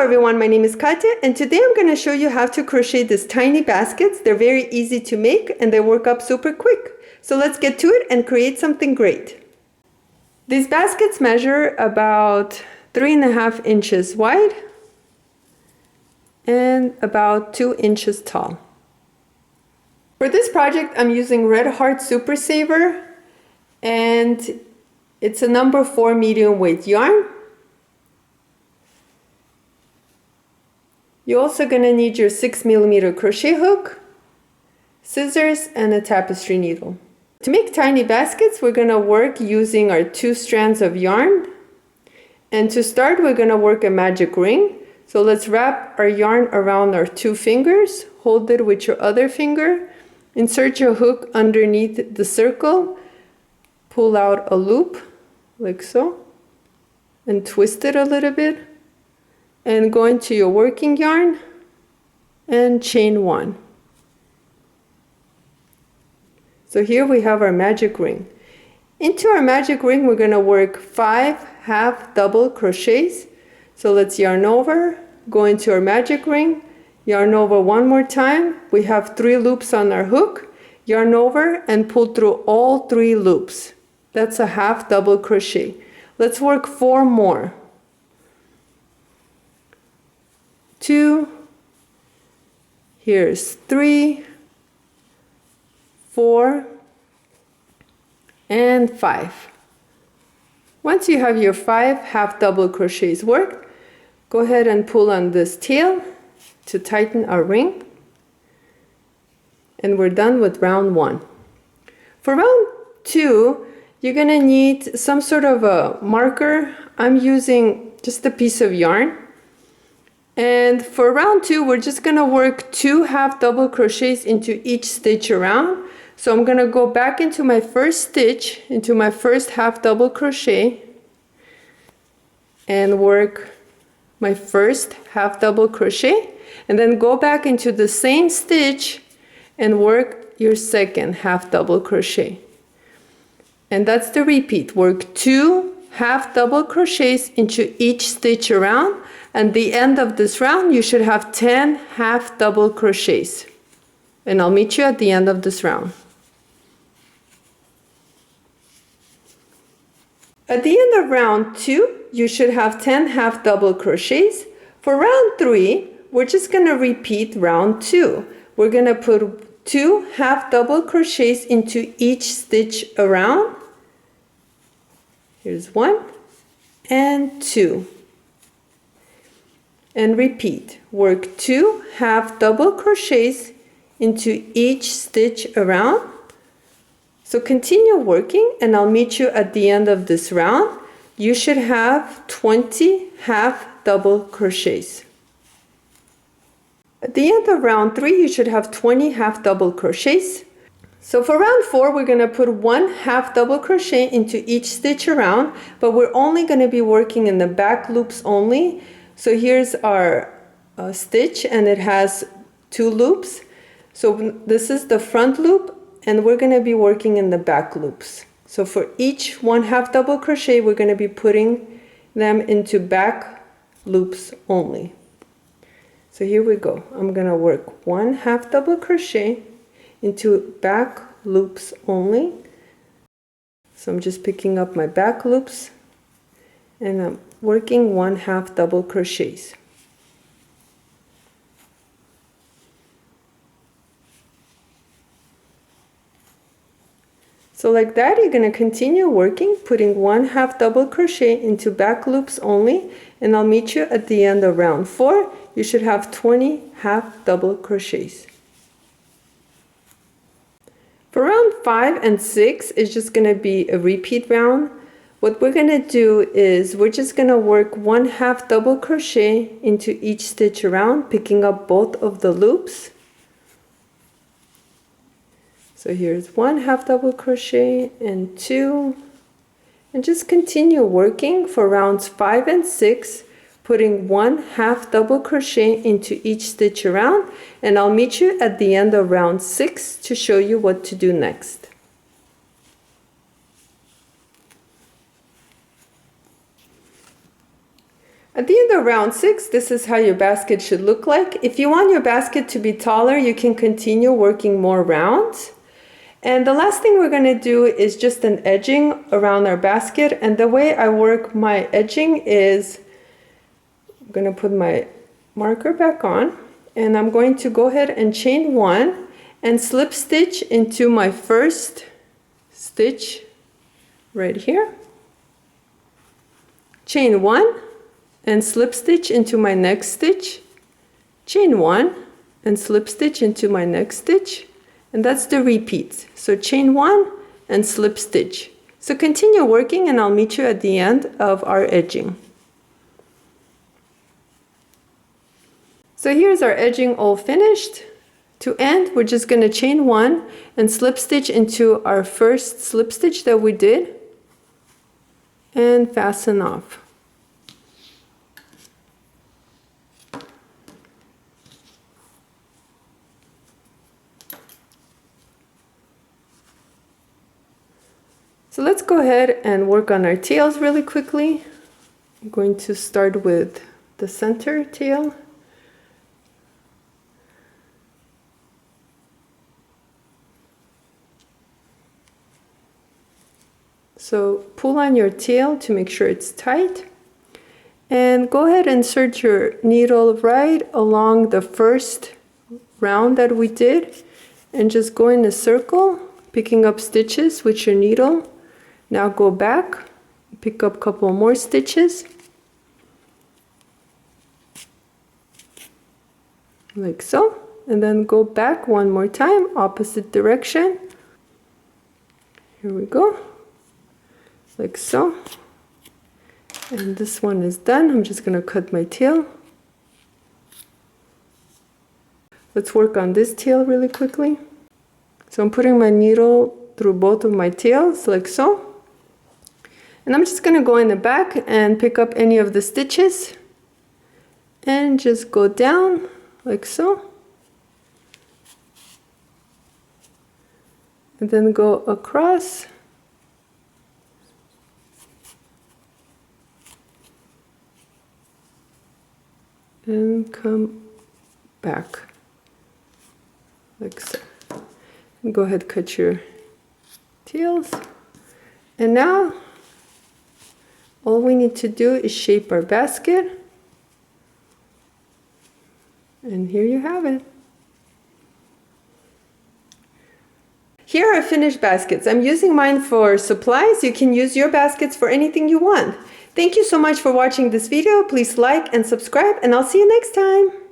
everyone, my name is Katia and today I'm going to show you how to crochet these tiny baskets. They're very easy to make and they work up super quick. So let's get to it and create something great. These baskets measure about 3.5 inches wide and about 2 inches tall. For this project I'm using Red Heart Super Saver and it's a number 4 medium weight yarn. You're also going to need your 6mm crochet hook, scissors, and a tapestry needle. To make tiny baskets, we're going to work using our 2 strands of yarn. And to start, we're going to work a magic ring. So let's wrap our yarn around our 2 fingers, hold it with your other finger, insert your hook underneath the circle, pull out a loop like so, and twist it a little bit. And go into your working yarn and chain 1. So here we have our magic ring. Into our magic ring we're going to work 5 half double crochets. So let's yarn over, go into our magic ring, yarn over one more time. We have 3 loops on our hook, yarn over and pull through all 3 loops. That's a half double crochet. Let's work 4 more. 2, here's 3, 4, and 5. Once you have your 5 half double crochets worked, go ahead and pull on this tail to tighten our ring. And we're done with round 1. For round 2, you're going to need some sort of a marker. I'm using just a piece of yarn. And for round 2, we're just going to work 2 half double crochets into each stitch around. So I'm going to go back into my first stitch, into my first half double crochet, and work my first half double crochet, and then go back into the same stitch and work your second half double crochet. And that's the repeat. Work 2 half double crochets into each stitch around. And the end of this round, you should have 10 half double crochets. And I'll meet you at the end of this round. At the end of round 2, you should have 10 half double crochets. For round 3, we're just going to repeat round 2. We're going to put 2 half double crochets into each stitch around. Here's 1 and 2. And repeat. Work 2 half double crochets into each stitch around. So continue working and I'll meet you at the end of this round. You should have 20 half double crochets. At the end of round 3, you should have 20 half double crochets. So for round 4, we're going to put 1 half double crochet into each stitch around, but we're only going to be working in the back loops only. So here's our stitch and it has 2 loops. So this is the front loop and we're going to be working in the back loops. So for each 1 half double crochet, we're going to be putting them into back loops only. So here we go. I'm going to work 1 half double crochet into back loops only. So I'm just picking up my back loops and I'm working 1 half double crochets. So like that, you're going to continue working, putting 1 half double crochet into back loops only, and I'll meet you at the end of round 4. You should have 20 half double crochets. For round 5 and 6 is just going to be a repeat round. What we're going to do is we're just going to work 1 half double crochet into each stitch around, picking up both of the loops. So here's 1 half double crochet and 2, and just continue working for rounds 5 and 6, putting 1 half double crochet into each stitch around, and I'll meet you at the end of round 6 to show you what to do next. At the end of round 6, this is how your basket should look like. If you want your basket to be taller, you can continue working more rounds. And the last thing we're going to do is just an edging around our basket. And the way I work my edging is I'm going to put my marker back on, and I'm going to go ahead and chain 1 and slip stitch into my first stitch right here. Chain 1 and slip stitch into my next stitch, chain 1 and slip stitch into my next stitch, and that's the repeat. So chain 1 and slip stitch. So continue working and I'll meet you at the end of our edging. So here's our edging all finished. To end, we're just going to chain 1 and slip stitch into our first slip stitch that we did and fasten off. So let's go ahead and work on our tails really quickly. I'm going to start with the center tail. So pull on your tail to make sure it's tight. And go ahead and insert your needle right along the first round that we did. And just go in a circle, picking up stitches with your needle. Now go back, pick up a couple more stitches, like so, and then go back one more time, opposite direction. Here we go, like so. And this one is done. I'm just going to cut my tail. Let's work on this tail really quickly. So I'm putting my needle through both of my tails, like so. And I'm just going to go in the back and pick up any of the stitches and just go down like so. And then go across. And come back like so. And go ahead, cut your tails. And now all we need to do is shape our basket. And here you have it. Here are finished baskets. I'm using mine for supplies. You can use your baskets for anything you want. Thank you so much for watching this video. Please like and subscribe, and I'll see you next time.